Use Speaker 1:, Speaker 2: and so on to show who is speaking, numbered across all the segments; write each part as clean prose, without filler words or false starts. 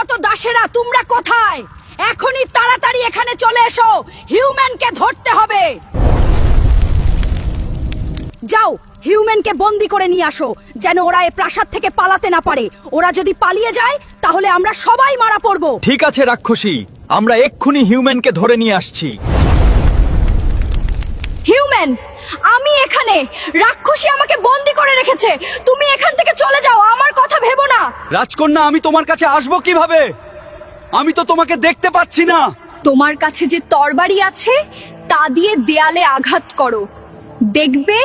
Speaker 1: যত দাসেরা তোমরা কোথায়? এখনই তাড়াতাড়ি এখানে চলে এসো, হিউম্যানকে ধরতে হবে। যাও, হিউম্যানকে বন্দি করে নিয়ে আসো, যেন ওরা এই প্রাসাদ থেকে পালাতে না পারে। ওরা যদি পালিয়ে যায় তাহলে আমরা সবাই মারা পড়ব।
Speaker 2: ঠিক আছে রাক্ষসী, আমরা এক্ষুনি হিউম্যানকে ধরে নিয়ে আসছি।
Speaker 1: হিউম্যান, আমি এখানে। রাক্ষসী আমাকে বন্দি করে রেখেছে। তুমি এখান থেকে চলে যাও, আমার কথা ভেবো না।
Speaker 2: রাজকন্যা, আমি তোমার কাছে আসবো কিভাবে? আমি তো তোমাকে দেখতে পাচ্ছি না।
Speaker 1: তোমার কাছে যে তরবারি আছে তা দিয়ে দেয়ালে আঘাত করো, দেখবে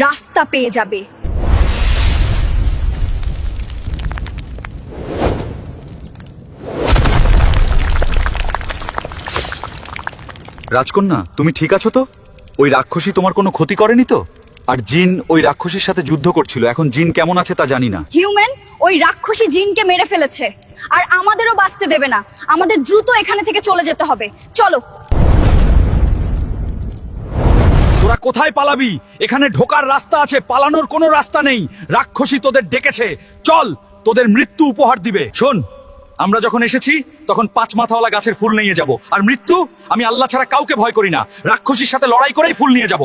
Speaker 1: রাস্তা পেয়ে যাবে।
Speaker 3: রাজকন্যা, তুমি ঠিক আছো তো? ওই রাক্ষসী তোমার কোনো ক্ষতি করেনি তো? আর জিন ওই রাক্ষসীর সাথে যুদ্ধ করছিল, এখন জিন কেমন আছে তা জানি না।
Speaker 1: হিউম্যান, ওই রাক্ষসী জিনকে মেরে ফেলেছে, আর আমাদেরও বাঁচতে দেবে না। আমাদের দ্রুত এখানে থেকে চলে যেতে হবে, চলো।
Speaker 2: তোরা কোথায় পালাবি? এখানে ঢোকার রাস্তা আছে, পালানোর কোনো রাস্তা নেই। রাক্ষসী তোদের ডেকেছে, চল, তোদের মৃত্যু উপহার দিবে। শোন, আমরা যখন এসেছি তখন 5 মাথাওয়ালা গাছের ফুল নিয়ে যাব, আর মৃত্যু, আমি আল্লাহ ছাড়া কাউকে ভয় করি না। রাক্ষসীর সাথে লড়াই করেই ফুল নিয়ে যাব।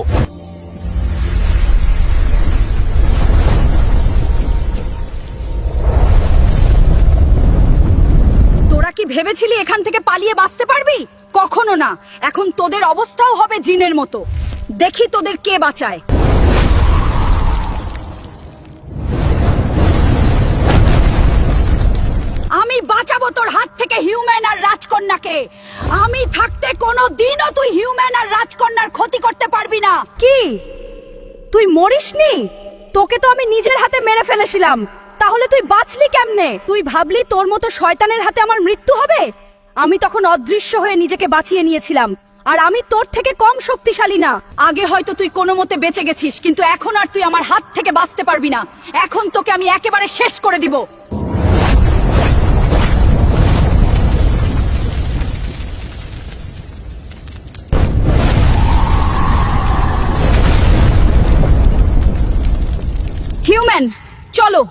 Speaker 1: তোরা কি ভেবেছিলি এখান থেকে পালিয়ে বাঁচতে পারবি? কখনো না। এখন তোদের অবস্থাও হবে জিনের মতো। দেখি তোদের কে বাঁচায়। আমি বাঁচাবো তোর হাত থেকে হিউম্যান আর রাজকন্যাকে। আমি থাকতে কোনো দিনও তুই হিউম্যান আর রাজকন্যার ক্ষতি করতে পারবি না। কি, তুই মরিসনি? তোকে তো আমি নিজের হাতে মেরে ফেলেছিলাম, তাহলে তুই বাঁচলি কেমনে? তুই ভাবলি তোর মতো শয়তানের হাতে আমার মৃত্যু হবে? আমি তখন অদৃশ্য হয়ে নিজেকে বাঁচিয়ে নিয়েছিলাম, আর আমি তোর থেকে কম শক্তিশালী না। আগে হয়তো তুই কোনো মতে বেঁচে গেছিস, কিন্তু এখন আর তুই আমার হাত থেকে বাঁচতে পারবি না। এখন তোকে আমি একেবারে শেষ করে দিব। হিউম্যান, চলো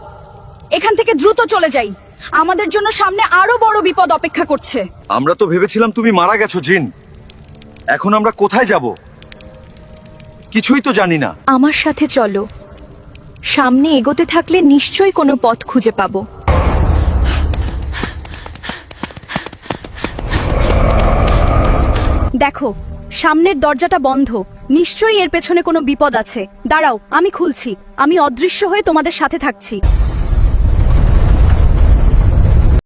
Speaker 1: এখান থেকে দ্রুত চলে যাই। আমাদের জন্য সামনে আরো বড় বিপদ অপেক্ষা করছে।
Speaker 3: আমরা তো ভেবেছিলাম তুমি মারা গেছো জিন। এখন আমরা কোথায় যাব? কিছুই তো জানি না।
Speaker 4: আমার সাথে চলো, সামনে এগোতে থাকলে নিশ্চয়ই কোনো পথ খুঁজে পাবো।
Speaker 1: দেখো, সামনের দরজাটা বন্ধ। নিশ্চয়ই এর পেছনে কোনো বিপদ আছে। দাঁড়াও, আমি খুলছি। আমি অদৃশ্য হয়ে তোমাদের সাথে থাকছি।